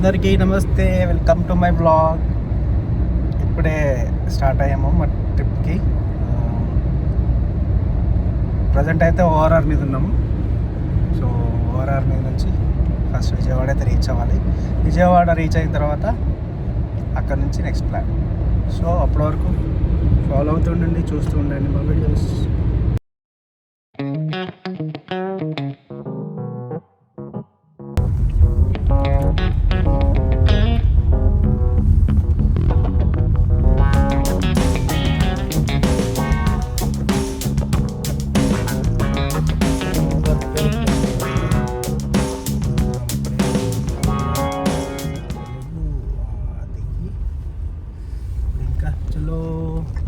అందరికీ నమస్తే, welcome to my blog. ఇప్పుడే స్టార్ట్ అయ్యాము మా ట్రిప్కి. ప్రజెంట్ అయితే ఓఆర్ఆర్ మీద ఉన్నాము. సో ఓఆర్ఆర్ మీద నుంచి ఫస్ట్ విజయవాడ అయితే రీచ్ అవ్వాలి. విజయవాడ రీచ్ అయిన తర్వాత అక్కడ నుంచి నెక్స్ట్ ప్లాన్. సో అప్పటి వరకు ఫాలో అవుతుండండి, చూస్తూ ఉండండి మా videos.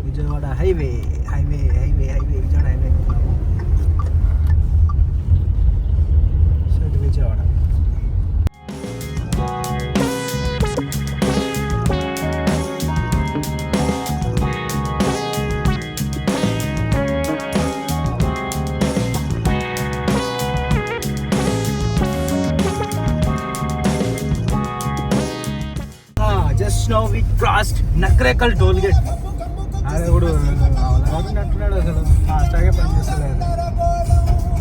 Vijayawada highway Vijayawada highway. So ఇది Vijayawada. Just now we crossed Nakrekal toll gate. అదే కూడా అంటున్నాడు, అసలు ఫాస్ట్గా పనిచేస్తలేదు.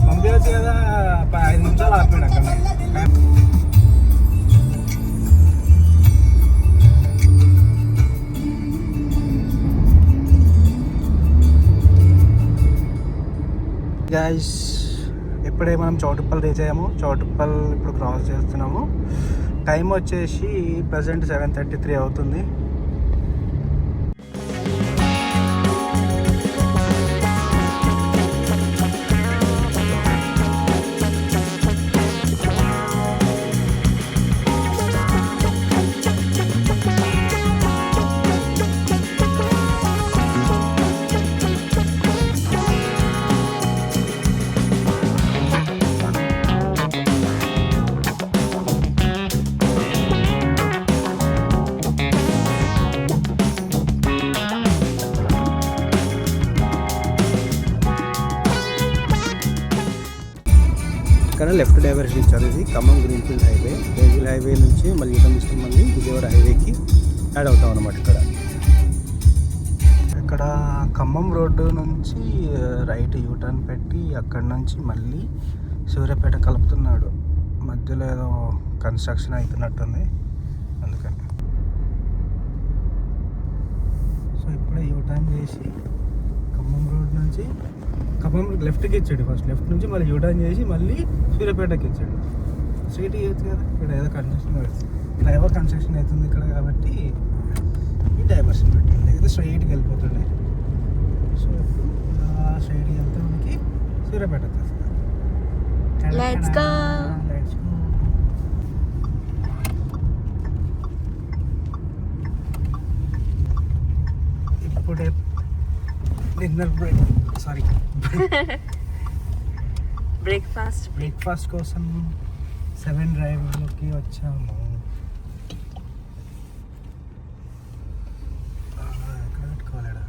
పంపించవచ్చు కదా, 5 నిమిషాలు ఆపాడు అక్కడ. గైస్ ఇప్పుడే మనం చౌటుప్పల్ రీచ్ అయ్యాము. చౌటుప్పల్ ఇప్పుడు క్రాస్ చేస్తున్నాము. టైం వచ్చేసి ప్రజెంట్ 7:33 అవుతుంది. ఇక్కడ లెఫ్ట్ డైవర్షన్ ఇచ్చారు. ఇది Khammam greenfield highway. Greenfield highway నుంచి మళ్ళీ యూటర్న్ తీసుకుని మళ్ళీ విజయవాడ హైవేకి యాడ్ అవుతాం అన్నమాట. ఇక్కడ ఖమ్మం రోడ్డు నుంచి రైట్ యూటర్న్ పెట్టి అక్కడ నుంచి మళ్ళీ సూర్యాపేట కలుపుతున్నాడు. మధ్యలో ఏదో కన్స్ట్రక్షన్ అవుతున్నట్టుంది, అందుకని. సో ఇప్పుడే యూటర్న్ చేసి ఖమ్మం రోడ్ నుంచి ఖమ్మం లెఫ్ట్కి ఇచ్చాడు. ఫస్ట్ లెఫ్ట్ నుంచి మళ్ళీ యూటర్న్ చేసి మళ్ళీ సూర్యాపేటకి ఇచ్చాడు. స్ట్రైట్ ఇవ్వచ్చు కదా, ఇక్కడ ఏదో ఫ్లైఓవర్ కన్స్ట్రక్షన్ అవుతుంది ఇక్కడ కాబట్టి ఈ డైవర్షన్ పెట్టింది. లేకపోతే స్ట్రైట్కి వెళ్ళిపోతుండే. సో స్ట్రైట్కి వెళ్తే మనకి సూర్యాపేట వచ్చేస్తుంది. Let's go. ఇప్పుడే డిన్నర్ బ్రేక్ఫాస్ట్ కోసం 7 డ్రైవ్లోకి వచ్చాము. ఎక్కడ పెట్టుకోవాలడా?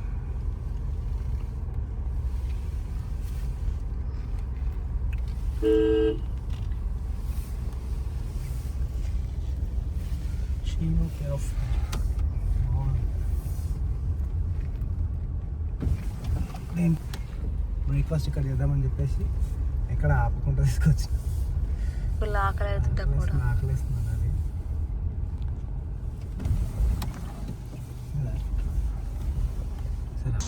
బ్రేక్ఫాస్ట్ ఇక్కడ చేద్దామని చెప్పేసి ఎక్కడ ఆపకుండా తీసుకొచ్చి ఆకలేస్తున్నాను. అది సరే.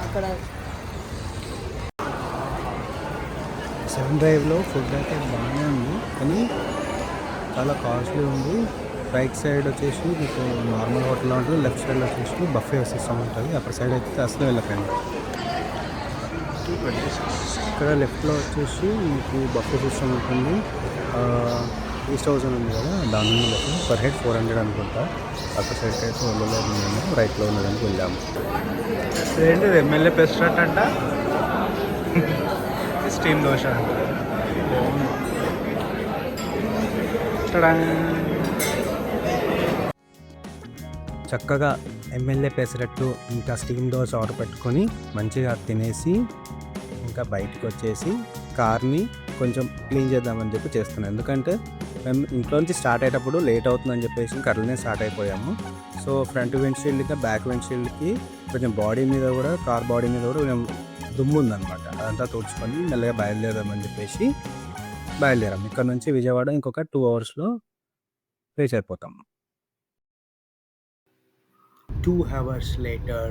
అక్కడ 7 డ్రైవ్లో ఫుడ్ అయితే బాగానే ఉంది, కానీ చాలా కాస్ట్లీ ఉంది. రైట్ సైడ్ వచ్చేసి మీకు నార్మల్ హోటల్లో ఉంటుంది, లెఫ్ట్ సైడ్లో వచ్చేసి బఫే సిస్టమ్ ఉంటుంది. అక్కడ సైడ్ అయితే అసలు వెళ్ళకండి. ఇక్కడ లెఫ్ట్లో వచ్చేసి మీకు బఫే సిస్టమ్ ఉంటుంది. ఈస్ట్ హౌస్ ఉంది కదా, దాని నుంచి పర్ హెడ్ 400 అనుకుంటా. అక్కడ సైడ్ అయితే వెళ్ళలేదు, మేము రైట్లో ఉన్నదానికి వెళ్ళాము. ఏంటి ఎమ్మెల్యే రెస్టారెంట్ అంట, స్టీమ్ దోశ. చక్కగా ఎమ్మెల్యే పెసరట్టు ఇంకా స్టీమ్ దోశ ఆర్డర్ పెట్టుకొని మంచిగా తినేసి ఇంకా బయటకు వచ్చేసి కార్ని కొంచెం క్లీన్ చేద్దామని చెప్పి చేస్తున్నాను. ఎందుకంటే మేము ఇంట్లో నుంచి స్టార్ట్ అయ్యేటప్పుడు లేట్ అవుతుందని చెప్పేసి కర్రలనే స్టార్ట్ అయిపోయాము. సో ఫ్రంట్ విండ్షీల్డ్ ఇంకా బ్యాక్ విండ్షీల్డ్కి కొంచెం బాడీ మీద కూడా కార్ బాడీ మీద కూడా కొంచెం దుమ్ము ఉందన్నమాట. అదంతా తుడుచుకొని మెల్లగా బయలుదేరామని చెప్పేసి బయలుదేరాము. ఇక్కడ నుంచి విజయవాడ ఇంకొక 2 అవర్స్లో రీచ్ అయిపోతాం. 2 hours later.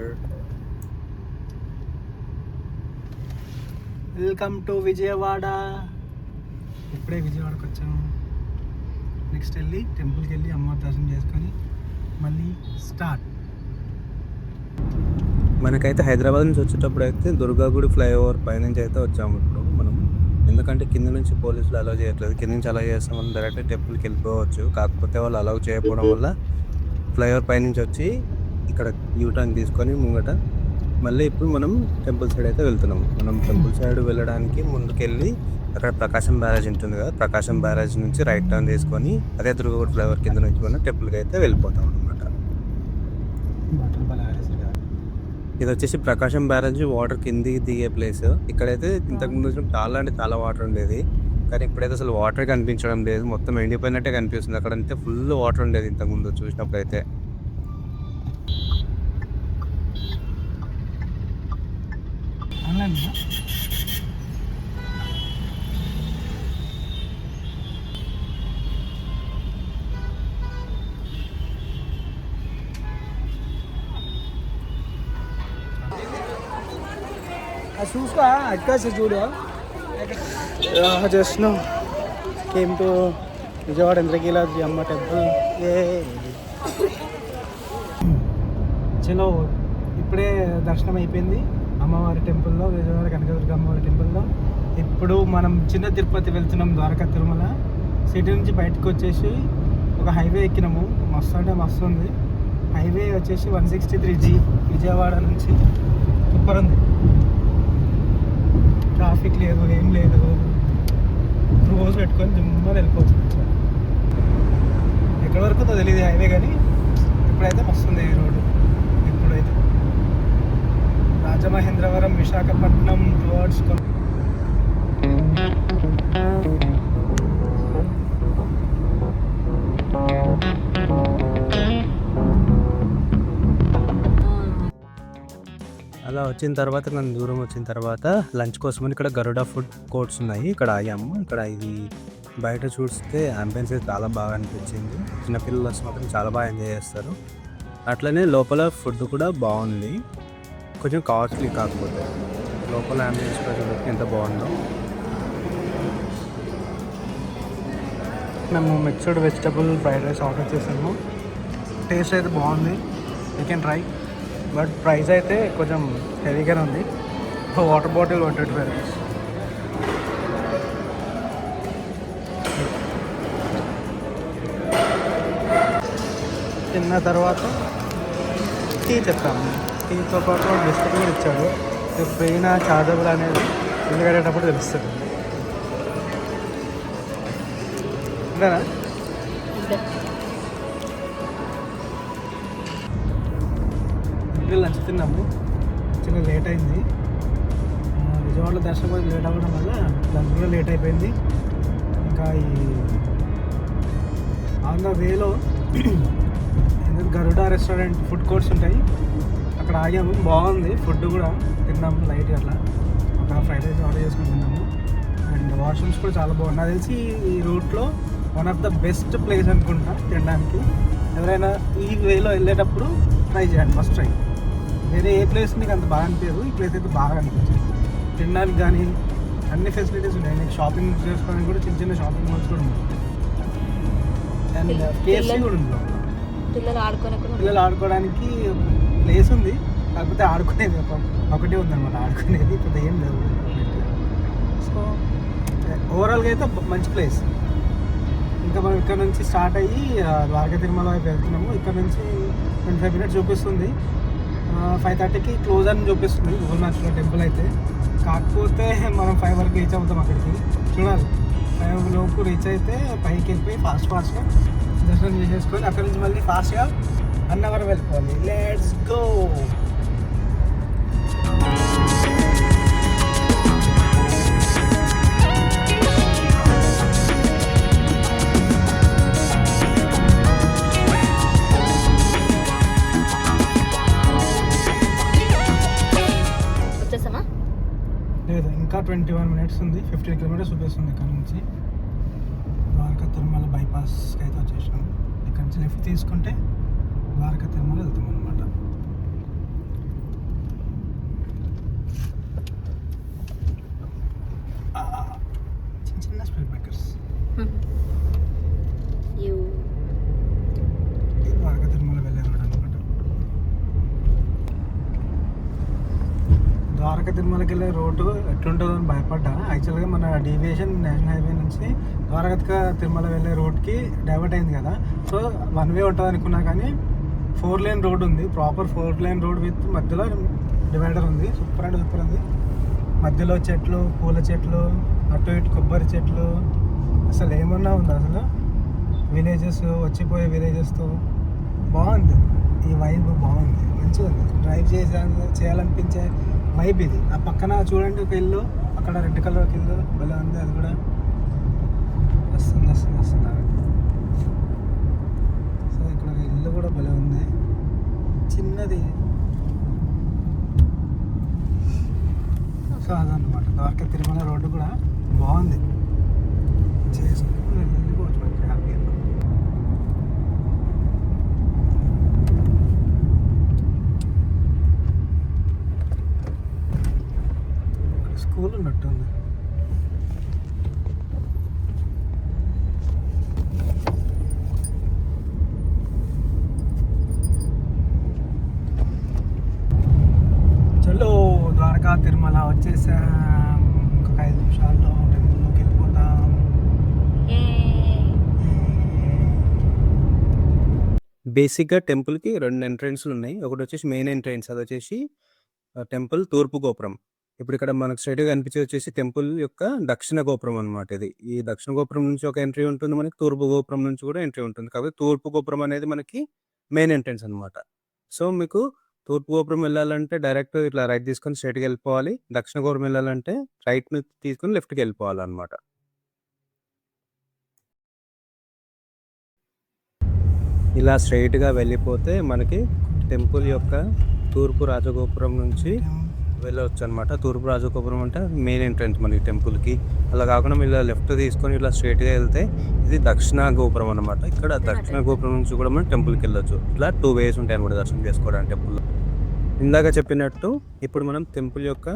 Welcome to Vijayawada. ఇప్పుడే విజయవాడకి వచ్చాము. నెక్స్ట్ వెళ్ళి టెంపుల్కి వెళ్ళి అమ్మవారి దర్శనం చేసుకొని మళ్ళీ స్టార్ట్. మనకైతే హైదరాబాద్ నుంచి వచ్చేటప్పుడు అయితే దుర్గాగుడి ఫ్లైఓవర్ పైనుంచి అయితే వచ్చాము ఇప్పుడు మనం. ఎందుకంటే కింద నుంచి పోలీసులు అలౌ చేయట్లేదు. కింద నుంచి అలౌ చేస్తే మనం డైరెక్ట్ టెంపుల్కి వెళ్ళిపోవచ్చు. కాకపోతే వాళ్ళు అలౌ చేయకపోవడం వల్ల ఫ్లైఓవర్ పైనుంచి వచ్చి ఇక్కడ యూటర్న్ తీసుకొని ముంగట మళ్ళీ ఇప్పుడు మనం టెంపుల్ సైడ్ అయితే వెళ్తున్నాం. మనం టెంపుల్ సైడ్ వెళ్ళడానికి ముందుకెళ్ళి అక్కడ ప్రకాశం బ్యారేజ్ ఉంటుంది కదా, ప్రకాశం బ్యారేజ్ నుంచి రైట్ టర్న్ తీసుకొని అదే దుర్గగుడి ఫ్లైఓవర్ కింద నుంచి మనం టెంపుల్కి అయితే వెళ్ళిపోతాం అనమాట. ఇది వచ్చేసి ప్రకాశం బ్యారేజ్ వాటర్ కిందికి దిగే ప్లేస్. ఇక్కడైతే ఇంతకుముందు చాలా అంటే చాలా వాటర్ ఉండేది, కానీ ఇప్పుడైతే అసలు వాటర్ కనిపించడం లేదు. మొత్తం ఎండిపోయినట్టే కనిపిస్తుంది. అక్కడంతే ఫుల్ వాటర్ ఉండేది ఇంతకుముందు చూసినప్పుడు అయితే. చూసుకో అడ్కాసి చూడు. Just no came to Vijayawada Indrakeeladri అమ్మ టెంపుల్. చలో ఇప్పుడే దర్శనం అయిపోయింది అమ్మవారి టెంపుల్లో, విజయవాడ కనకదుర్గ అమ్మవారి టెంపుల్లో. ఇప్పుడు మనం చిన్న తిరుపతి వెళ్తున్నాం, ద్వారకా తిరుమల. సిటీ నుంచి బయటకు వచ్చేసి ఒక హైవే ఎక్కినాము. మస్తు అంటే మస్తు ఉంది. హైవే వచ్చేసి 163G విజయవాడ నుంచి. సూపర్ ఉంది. ట్రాఫిక్ లేదు, ఏం లేదు. రోజు పెట్టుకొని జిమ్మని వెళ్ళిపోవచ్చు. ఎక్కడి వరకు తెలియదు హైవే, కానీ ఇప్పుడైతే వస్తుంది ఈ రోడ్డు. ఇప్పుడైతే రాజమహేంద్రవరం, విశాఖపట్నం టువర్డ్స్ అలా వచ్చిన తర్వాత మనం దూరం వచ్చిన తర్వాత లంచ్ కోసమని ఇక్కడ గరుడ ఫుడ్ కోర్ట్స్ ఉన్నాయి. ఇక్కడ ఆగాము. ఇక్కడ ఇది బయట చూస్తే అంబియన్స్ అయితే చాలా బాగా అనిపించింది. చిన్నపిల్లలు వచ్చి మాత్రం చాలా బాగా ఎంజాయ్ చేస్తారు. అట్లనే లోపల ఫుడ్ కూడా బాగుంది, కొంచెం కాస్ట్లీ. కాకపోతే లోపల అంబియన్స్ కూడా చూడడానికి ఎంత బాగుందో. మేము mixed vegetable fried rice order చేసాము. టేస్ట్ అయితే బాగుంది, you can try. But price అయితే కొంచెం హెవీగానే ఉంది. Water bottle 125 rupees. తిన్న తర్వాత టీ తెస్తాము. టీతో పాటు బిస్కెట్ కూడా ఇచ్చాడు. ఎప్పుడైనా చార్జబుల్ అనేది ఇల్లు కట్టేటప్పుడు తెలుస్తుంది. అంతేనా? లంచ్ తిన్నాము. చిన్న లేట్ అయింది. విజయవాడలో దర్శనం కూడా లేట్ అవ్వడం వల్ల లంచ్ కూడా లేట్ అయిపోయింది. ఇంకా ఈ ఆన్ ద వేలో గరుడ రెస్టారెంట్ ఫుడ్ కోర్ట్స్ ఉంటాయి, అక్కడ ఆగాము. బాగుంది ఫుడ్ కూడా. తిన్నాము లైట్ అట్లా ఒక ఫ్రైడ్ రైస్ ఆర్డర్ చేసుకుని తిన్నాము. అండ్ వాష్రూమ్స్ కూడా చాలా బాగుంది. నాకు తెలిసి ఈ రూట్లో one of the best place అనుకుంటా తినడానికి. ఎవరైనా ఈ వేలో వెళ్ళేటప్పుడు ట్రై చేయండి, ఫస్ట్ ట్రై. వేరే ఏ ప్లేస్ మీకు అంత బాగా అనిపించదు, ఈ ప్లేస్ అయితే బాగా అనిపించింది. తినడానికి కానీ అన్ని ఫెసిలిటీస్ ఉన్నాయి. నీకు షాపింగ్ చేసుకోవడానికి కూడా చిన్న చిన్న షాపింగ్ మాల్స్ కూడా ఉన్నాయి. అండ్ కేఎఫ్సీ కూడా ఉంది. పిల్లలు ఆడుకోవడానికి ప్లేస్ ఉంది, కాకపోతే ఆడుకునేది ఒకటే ఉందన్నమాట. ఆడుకునేది ఇప్పుడు ఏం లేదు. సో ఓవరాల్గా అయితే మంచి ప్లేస్. ఇంకా మనం ఇక్కడ నుంచి స్టార్ట్ అయ్యి ద్వారకా తిరుమల వైపు వెళ్తున్నాము. ఇక్కడ నుంచి 25 minutes చూపిస్తుంది. 5:30కి క్లోజ్ అని చూపిస్తుంది గూగుల్ మ్యాప్స్లో టెంపుల్ అయితే. కాకపోతే మనం 5 వరకు రీచ్ అవుతాం అక్కడికి. చూడాలి, 5 లోపు రీచ్ అయితే పైకి వెళ్ళిపోయి ఫాస్ట్గా దర్శనం చేసేసుకొని అక్కడి నుంచి మళ్ళీ ఫాస్ట్గా అన్నవరం వెళ్ళిపోవాలి. Let's go. వచ్చేసామా? లేదు, ఇంకా 21 minutes ఉంది. 15 kilometers చూపిస్తుంది ఇక్కడ నుంచి. ద్వారకా తిరుమల బైపాస్కి అయితే వచ్చేసాం. ఇక్కడ నుంచి లెఫ్ట్ తీసుకుంటే ద్వారకా తిరుమల వెళ్తాం అనమాట. చిన్న చిన్న స్పీడ్ బ్రేకర్స్. ద్వారకా తిరుమల వెళ్ళారు అనమాట. ద్వారకా తిరుమలకి వెళ్ళే రోడ్డు ఎట్లుంటుందో అని భయపడ్డా. యాక్చువల్గా మన డీవియేషన్ నేషనల్ హైవే నుంచి ద్వారకా తిరుమల వెళ్ళే రోడ్కి డైవర్ట్ అయింది కదా. సో 1 way ఉంటుంది అనుకున్నా, కానీ 4 lane రోడ్ ఉంది. ప్రాపర్ 4 lane రోడ్ విత్ మధ్యలో డివైడర్ ఉంది. సూపర్ అంటే సూపర్ ఉంది. మధ్యలో చెట్లు, పూల చెట్లు, అటు ఇటు కొబ్బరి చెట్లు, అసలు ఏమన్నా ఉంది. అసలు విలేజెస్, వచ్చిపోయే విలేజెస్తో బాగుంది. ఈ వైబ్ బాగుంది, మంచిగా ఉంది. డ్రైవ్ చేయాలనిపించే వైబ్ ఇది. ఆ పక్కన చూడండి ఒక ఇల్లు, అక్కడ రెడ్ కలర్ ఒక ఇల్లు భలే ఉంది. అది కూడా వస్తుంది. సో ఇక్కడ ఒక ఇల్లు కూడా భలే ఉంది, చిన్నది. సో అదన్నమాట ద్వారకా తిరుమల రోడ్డు కూడా బాగుంది. చేసుకుని వెళ్ళిపోవచ్చు మంచి హ్యాపీగా. స్కూల్ ఉన్నట్టుంది. చలో ద్వారకా తిరుమల వచ్చేసాం. ఇంకొక 5 నిమిషాల్లో టెంపుల్లోకి వెళ్ళిపోతాం. బేసిక్గా టెంపుల్కి 2 ఎంట్రెన్స్లు ఉన్నాయి. ఒకటి వచ్చేసి మెయిన్ ఎంట్రెన్స్, అది వచ్చేసి టెంపుల్ తూర్పు గోపురం. ఇప్పుడు ఇక్కడ మనకు స్ట్రైట్గా కనిపించేది వచ్చేసి టెంపుల్ యొక్క దక్షిణ గోపురం అనమాట. ఇది ఈ దక్షిణ గోపురం నుంచి ఒక ఎంట్రీ ఉంటుంది, మనకి తూర్పు గోపురం నుంచి కూడా ఎంట్రీ ఉంటుంది. కాబట్టి తూర్పు గోపురం అనేది మనకి మెయిన్ ఎంట్రెన్స్ అనమాట. సో మీకు తూర్పు గోపురం వెళ్ళాలంటే డైరెక్ట్ ఇట్లా రైట్ తీసుకొని స్ట్రైట్గా వెళ్ళిపోవాలి. దక్షిణ గోపురం వెళ్ళాలంటే రైట్ తీసుకొని లెఫ్ట్కి వెళ్ళిపోవాలి అనమాట. ఇలా స్ట్రైట్గా వెళ్ళిపోతే మనకి టెంపుల్ యొక్క తూర్పు రాజగోపురం నుంచి వెళ్ళవచ్చు అనమాట. తూర్పు రాజగోపురం అంటే మెయిన్ ఎంట్రన్స్ మనకి టెంపుల్కి. అలా కాకుండా ఇలా లెఫ్ట్ తీసుకొని ఇలా స్ట్రైట్గా వెళ్తే ఇది దక్షిణ గోపురం అనమాట. ఇక్కడ దక్షిణ గోపురం నుంచి కూడా మనం టెంపుల్కి వెళ్ళొచ్చు. ఇట్లా 2 ways ఉంటాయి అనమాట దర్శనం చేసుకోవడానికి టెంపుల్లో. ఇందాక చెప్పినట్టు ఇప్పుడు మనం టెంపుల్ యొక్క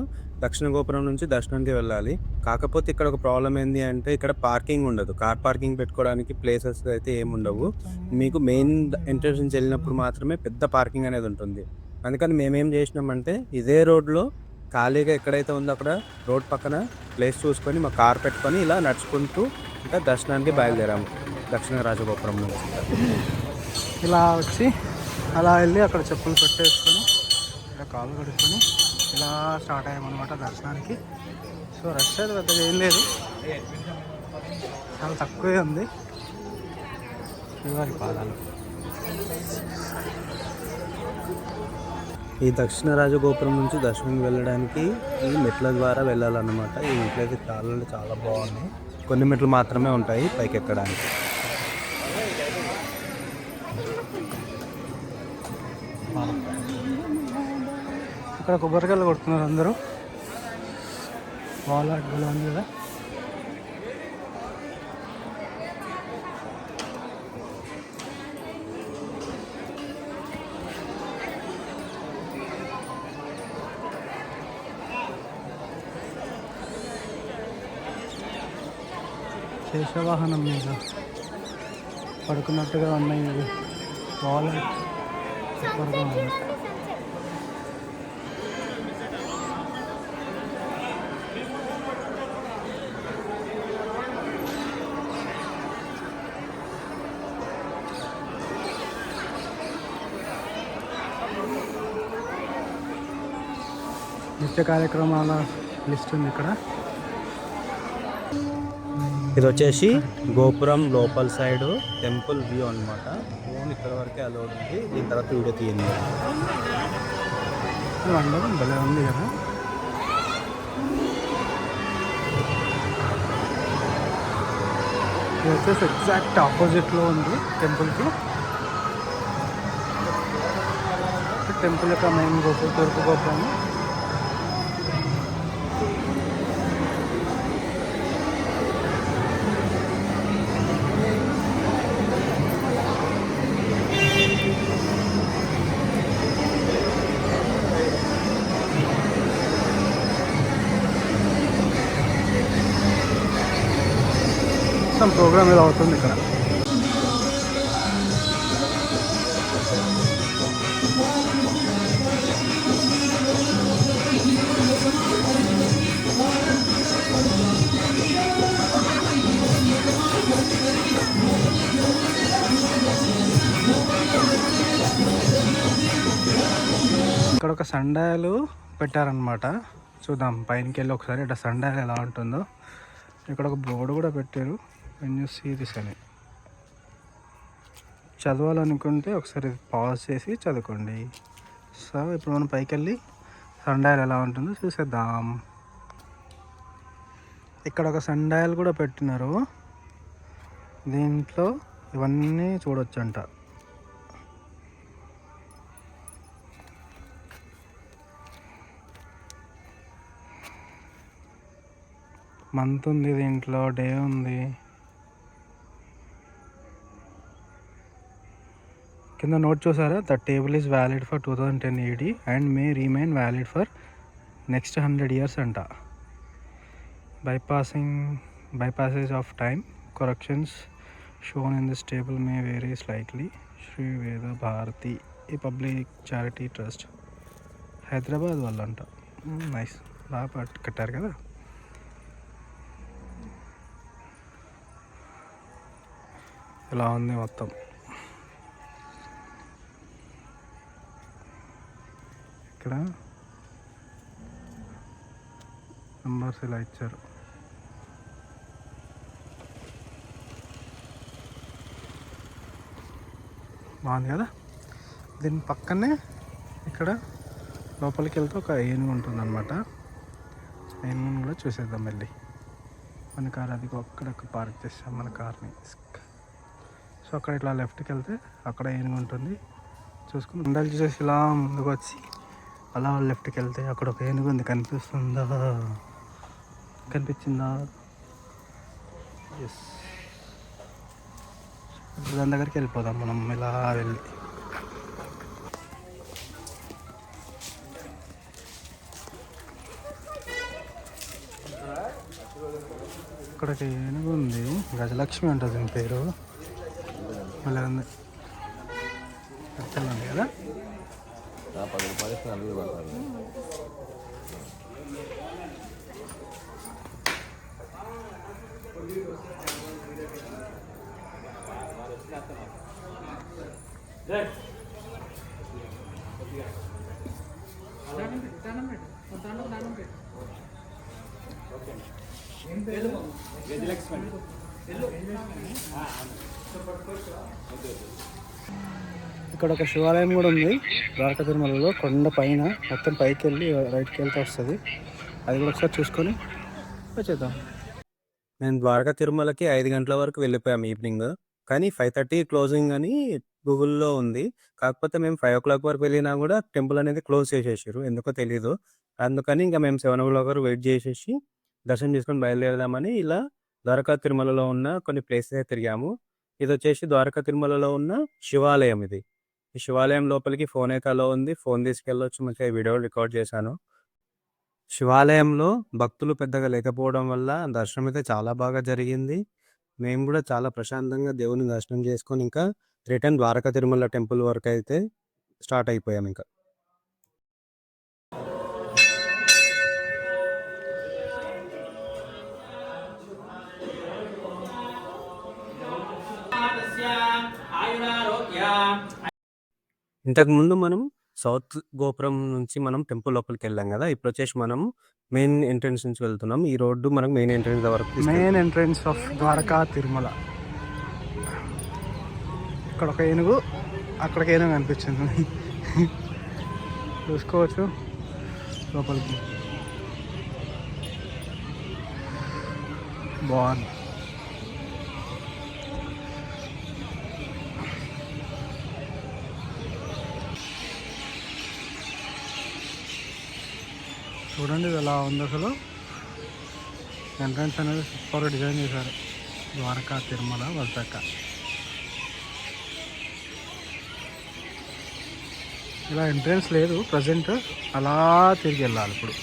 దక్షిణ గోపురం నుంచి దర్శనానికి వెళ్ళాలి. కాకపోతే ఇక్కడ ఒక ప్రాబ్లం ఏంటి అంటే ఇక్కడ పార్కింగ్ ఉండదు. కార్ పార్కింగ్ పెట్టుకోవడానికి ప్లేసెస్ అయితే ఏమి ఉండవు. మీకు మెయిన్ ఎంట్రన్స్ నుంచి వెళ్ళినప్పుడు మాత్రమే పెద్ద పార్కింగ్ అనేది ఉంటుంది. అందుకని మేమేం చేసినామంటే ఇదే రోడ్లో ఖాళీగా ఎక్కడైతే ఉందో అక్కడ రోడ్ పక్కన ప్లేస్ చూసుకొని మా కార్ పెట్టుకొని ఇలా నడుచుకుంటూ ఇంకా దర్శనానికి బయలుదేరాము దక్షిణ రాజగోపురం నుంచి. ఇలా వచ్చి అలా వెళ్ళి అక్కడ చెప్పులు పెట్టేసుకొని ఇలా కాలు కడుక్కొని ఇలా స్టార్ట్ అయ్యామన్నమాట దర్శనానికి. సో రష్ అయితే పెద్దగా ఏం లేదు, చాలా తక్కువే ఉంది. శ్రీవారి పాదాలు. ఈ దక్షిణ రాజగోపురం నుంచి దర్శనానికి వెళ్ళడానికి ఈ మెట్ల ద్వారా వెళ్ళాలన్నమాట. ఈ మెట్లు అయితే చాలా బాగున్నాయి. కొన్ని మెట్లు మాత్రమే ఉంటాయి పైకి ఎక్కడానికి. ఇక్కడ కొబ్బరికాయలు కొడుతున్నారు అందరూ. వాళ్ళ ఉంది కదా. శేషవాహనం మీద పడుకున్నట్టుగా ఉన్నాయి. ఇవి వాళ్ళ సూపర్గా ఉంది. నిత్య కార్యక్రమాల లిస్ట్ ఉంది ఇక్కడ. ఇది వచ్చేసి గోపురం లోపల సైడ్ టెంపుల్ వ్యూ అనమాట. ఫోన్ ఇక్కడ వరకే అలౌడ్ ఉంది, దీని తర్వాత వీడియో తీయండి. మండపం భలే ఉంది కదా. ఇది వచ్చేసి ఎగ్జాక్ట్ ఆపోజిట్లో ఉంది టెంపుల్కి. టెంపుల్ యొక్క మెయిన్ గోపురం తూర్పు గోపురం. ప్రోగ్రామ్ ఏదో అవుతుంది ఇక్కడ. ఇక్కడ ఒక సండాలు పెట్టారనమాట. చూద్దాం పైనకి వెళ్ళి ఒకసారి ఇట్లా సండాలు ఎలా ఉంటుందో. ఇక్కడ ఒక బోర్డు కూడా పెట్టారు, సీరీస్ అని. చదవాలనుకుంటే ఒకసారి పాజ్ చేసి చదువుకోండి. సో ఇప్పుడు మనం పైకి వెళ్ళి సండాయిల్ ఎలా ఉంటుందో చూసేద్దాం. ఇక్కడ ఒక సండాయిల్ కూడా పెట్టినారు, దీంట్లో ఇవన్నీ చూడొచ్చంట. మంత్ ఉంది దీంట్లో, డే ఉంది, కింద నోట్ చూసారా, the table is valid for 2010 AD and may remain valid for next 100 years అంట. bypasses of time corrections shown in this table may vary slightly. Shri Veda Bharati ఈ పబ్లిక్ చారిటీ ట్రస్ట్, హైదరాబాద్ వాళ్ళంట. నైస్, బాగా కట్టారు కదా. ఇలా ఉంది మొత్తం. ఇక్కడ నంబర్స్ ఇలా ఇచ్చారు. బాగుంది కదా. దీని పక్కనే ఇక్కడ లోపలికి వెళ్తే ఒక ఏనుగు ఉంటుందన్నమాట. ఏనుగుని కూడా చూసేద్దాం వెళ్ళి. మన కార్ అది అక్కడ పార్క్ చేసాం మన కార్ని. సో అక్కడ ఇట్లా లెఫ్ట్కి వెళ్తే అక్కడ ఏనుగు ఉంటుంది, చూసుకుని ఉండాలి. చూసేసి ఇలా ముందుకు వచ్చి అలా లెఫ్ట్కి వెళ్తే అక్కడ ఒక ఏనుగు ఉంది, కనిపిస్తుందా, కనిపించిందా? ఎస్. దాని దగ్గరికి వెళ్ళిపోదాం మనం ఇలా వెళ్ళి. ఇక్కడ ఒక ఏనుగు ఉంది, గజలక్ష్మి ఉంటుంది దీని పేరు. మళ్ళీ ఉంది కదా. ఇక్కడ ఒక శివాలయం కూడా ఉంది ద్వారకా తిరుమలలో, కొండ పైన మొత్తం పైకి వెళ్ళి రైట్కి వెళ్తే వస్తుంది. అది కూడా ఒకసారి చూసుకొని వచ్చేద్దాం. మేము ద్వారకా తిరుమలకి 5 గంటల వరకు వెళ్ళిపోయాం ఈవినింగ్, కానీ 5:30 క్లోజింగ్ అని గూగుల్లో ఉంది. కాకపోతే మేము 5 o'clock వరకు వెళ్ళినా కూడా టెంపుల్ అనేది క్లోజ్ చేసేసారు, ఎందుకో తెలీదు. అందుకని ఇంకా మేము 7 o'clock వరకు వెయిట్ చేసేసి దర్శనం చేసుకొని బయలుదేరదామని ఇలా ద్వారకా తిరుమలలో ఉన్న కొన్ని ప్లేసెస్ తిరిగాము. ఇది వచ్చేసి ద్వారకా తిరుమలలో ఉన్న శివాలయం. ఇది ఈ శివాలయం లోపలికి ఫోన్ అయితే అలో ఉంది, ఫోన్ తీసుకెళ్ళొచ్చు. మంచిగా వీడియో రికార్డ్ చేశాను. శివాలయంలో భక్తులు పెద్దగా లేకపోవడం వల్ల దర్శనం అయితే చాలా బాగా జరిగింది. మేము కూడా చాలా ప్రశాంతంగా దేవుని దర్శనం చేసుకొని ఇంకా రిటర్న్ ద్వారకా తిరుమల టెంపుల్ వరకు అయితే స్టార్ట్ అయిపోయాం. ఇంకా ఇంతకుముందు మనం సౌత్ గోపురం నుంచి మనం టెంపుల్ లోపలికి వెళ్ళాం కదా, ఇప్పుడు వచ్చేసి మనం మెయిన్ ఎంట్రన్స్ నుంచి వెళ్తున్నాం. ఈ రోడ్డు మనకు మెయిన్ ఎంట్రన్స్ వరకు main entrance of Dwaraka Tirumala. ఇక్కడ ఒక ఏనుగు, అక్కడ ఒక ఏనుగు కనిపించింది. చూసుకోవచ్చు లోపలికి. బాగుంది. చూడండి ఇది ఎలా ఉంది అసలు. ఎంట్రన్స్ అనేది సూపర్గా డిజైన్ చేశారు. ద్వారకా తిరుమల వద్దక. ఇలా ఎంట్రన్స్ లేదు ప్రజెంట్, అలా తిరిగి వెళ్ళాలి ఇప్పుడు.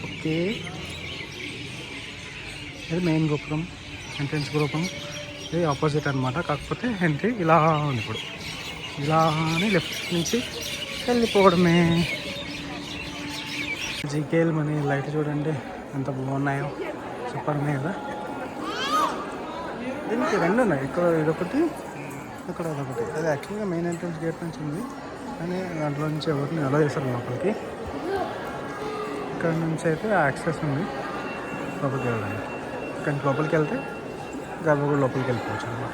ఓకే, ఇది మెయిన్ గోపురం, ఎంట్రన్స్ గోపురం. ఇది ఆపోజిట్ అనమాట. కాకపోతే ఎంట్రీ ఇలా ఉంది ఇప్పుడు. ఇలా అని లెఫ్ట్ నుంచి వెళ్ళిపోవడమే. జీకేఎల్ మనీ లైట్ చూడండి ఎంత బాగున్నాయో, సూపర్ ఉన్నాయి కదా. దీనికి రెండు ఉన్నాయి, ఇక్కడ ఇదొకటి, ఇక్కడ అదొకటి. అది యాక్చువల్గా మెయిన్ ఎంట్రన్స్ గేట్ నుంచి ఉంది, కానీ దాంట్లో నుంచి ఎవరిని అలా చేస్తారు లోపలికి. ఇక్కడ నుంచి అయితే యాక్సెస్ ఉంది లోపలికి వెళ్ళడానికి. కానీ లోపలికి వెళ్తే గర్భగుడి లోపలికి వెళ్ళిపోవచ్చు అనమాట.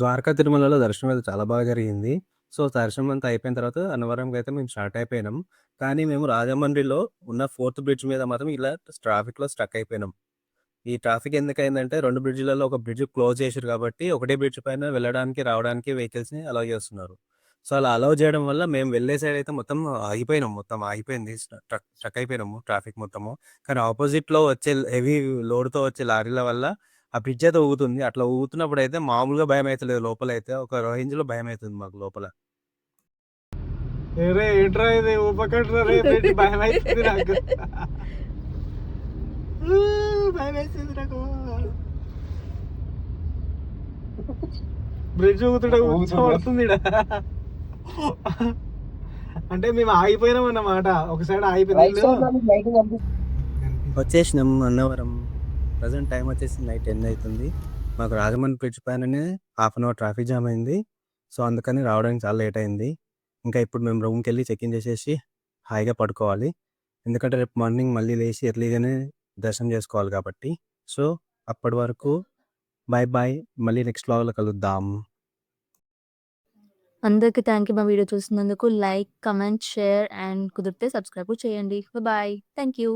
ద్వారకా తిరుమలలో దర్శనం అయితే చాలా బాగా జరిగింది. సో దర్శనం అంతా అయిపోయిన తర్వాత అన్నవరంకి అయితే మేము స్టార్ట్ అయిపోయినాం. కానీ మేము రాజమండ్రిలో ఉన్న 4th బ్రిడ్జ్ మీద మాత్రం ఇలా ట్రాఫిక్లో స్టక్ అయిపోయినాం. ఈ ట్రాఫిక్ ఎందుకయిందంటే 2 బ్రిడ్జ్లలో ఒక బ్రిడ్జ్ క్లోజ్ చేశారు కాబట్టి ఒకటే బ్రిడ్జ్ పైన వెళ్ళడానికి రావడానికి వెహికల్స్ని అలౌ చేస్తున్నారు. సో అలా అలౌ చేయడం వల్ల మేము వెళ్ళే సైడ్ అయితే మొత్తం ఆగిపోయినాం, మొత్తం ఆగిపోయింది, స్టక్ అయిపోయినాము ట్రాఫిక్ మొత్తము. కానీ ఆపోజిట్లో వచ్చే హెవీ లోడ్తో వచ్చే లారీల వల్ల ఆ బ్రిడ్జ్ అయితే ఊగుతుంది. అట్లా ఊగుతున్నప్పుడు అయితే మామూలుగా భయం అవుతలేదు, లోపల అయితే ఒక రేంజ్లో భయం అవుతుంది మాకు లోపల. రే ఏంట్రా ఇది ఊపకట్రా రే, భయం అవుతుంది నాకు. భయం అవుతుంది నాకు. బ్రిడ్జ్ ఊగుతుంటే పడుతుంది. అంటే మేము ఆగిపోయినాం అన్నమాట, ఒక సైడ్ ఆగిపోయింది. వచ్చేసినాం అన్నవరం. ప్రజెంట్ టైం వచ్చేసి నైట్ 10 అవుతుంది. మాకు రాజమండ్రి బ్రిడ్జ్ పైననే 1/2 అవర్ ట్రాఫిక్ జామ్ అయింది. సో అందుకని రావడానికి చాలా లేట్ అయింది. ఇంకా ఇప్పుడు మేము రూమ్కి వెళ్ళి చెక్ ఇన్ చేసేసి హాయిగా పడుకోవాలి. ఎందుకంటే రేపు మార్నింగ్ మళ్ళీ లేచి ఎర్లీగానే దర్శనం చేసుకోవాలి కాబట్టి. సో అప్పటి వరకు బాయ్ బాయ్, మళ్ళీ నెక్స్ట్ వ్లాగ్లో కలుద్దాం. అందరికీ థ్యాంక్ యూ మా వీడియో చూసినందుకు. లైక్, కమెంట్, షేర్ అండ్ కుదిరితే సబ్స్క్రైబ్ చేయండి. బాయ్. Thank you.